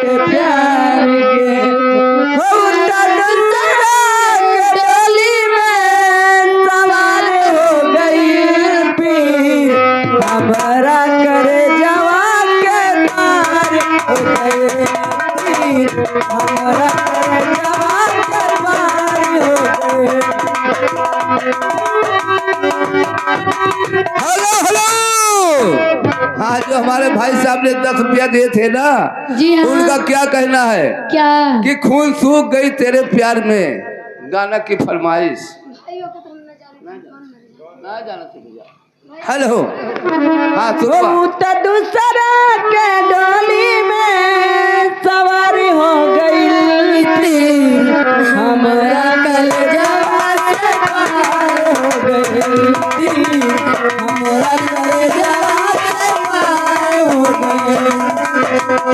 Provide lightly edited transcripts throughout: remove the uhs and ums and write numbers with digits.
के प्यार के डोली में सवार हो गई पीर हमारा करे जवान के पार हो गए पीर हमारा करे जवान के पार हो गए। हेलो हेलो, हाँ जो हमारे भाई साहब ने 10 रुपया दिए थे ना, जी हाँ। उनका क्या कहना है? क्या कि खून सूख गई तेरे प्यार में, गाना की फरमाइश ना जाना चाहिए। हेलो हाँ तो दूसरा के डोली में सवार हो गई थी हमारा कल जवान से पार हो गई थी हमारा कल जवान से पार हो गई।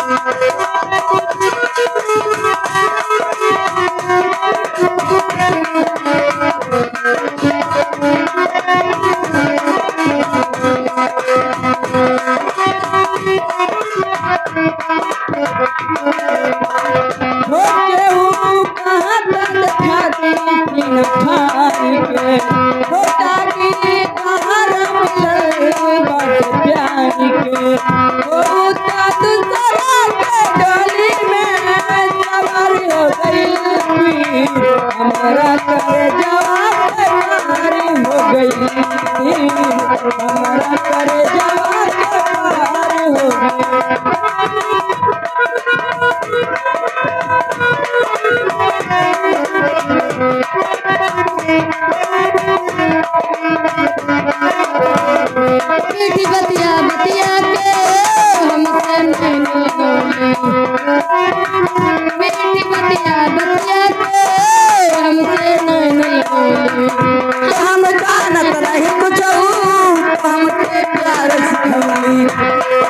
हमारा करे जवान के पार हो गई हमारा करे जवान के पार हो गई। मीठी बतिया बतिया के हमसे नहीं बोली, मीठी बतिया बतिया के हमसे नहीं बोली। हम जानत नहीं कुछ हमके प्यार सिखली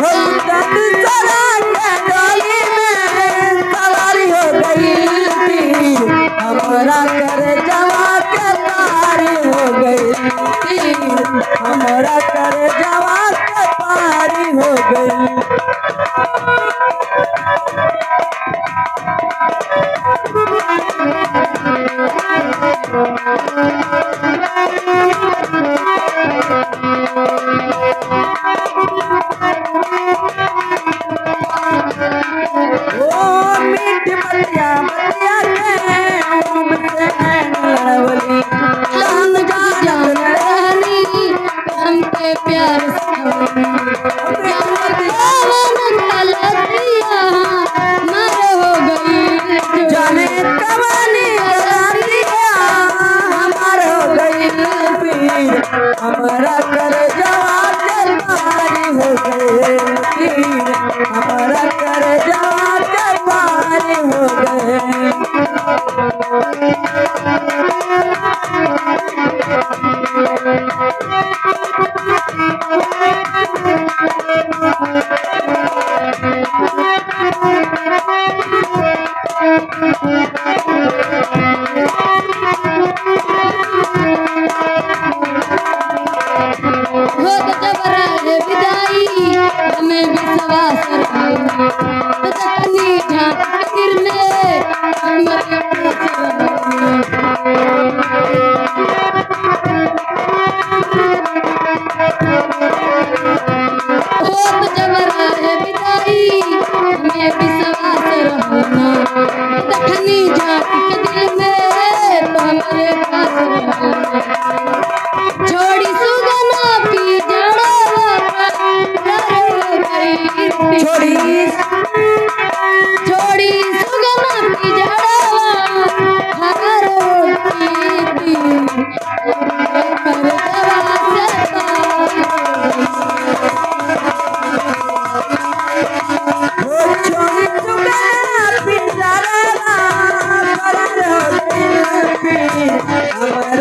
हम दूसरा के डोली में सवारी हो गई थी हमारा करे जवान के पार हो गई थी हमारा करे जवान के पार हो गई। मीठी बतिया बतिया के हमसे लड़वली हम जान रहनी हमके प्यार मर हो गई जाने कवानी हमार हो गई पीर हमारा कर जवान के पार हो गए पीर हमारा कर जवान के पार हो गए। हो तो जबरा है विदाई हमें विश्वास रखो तो तकनी झांक गिरने हमारे हो तो जबरा है विदाई हमें विश्वास रखो तकनी झांक के दिल में तो हमारे पास रहना छोड़ी सुगना पी जड़ा छोड़ी छोड़ी सुगना पी जड़ा हरो की हमारा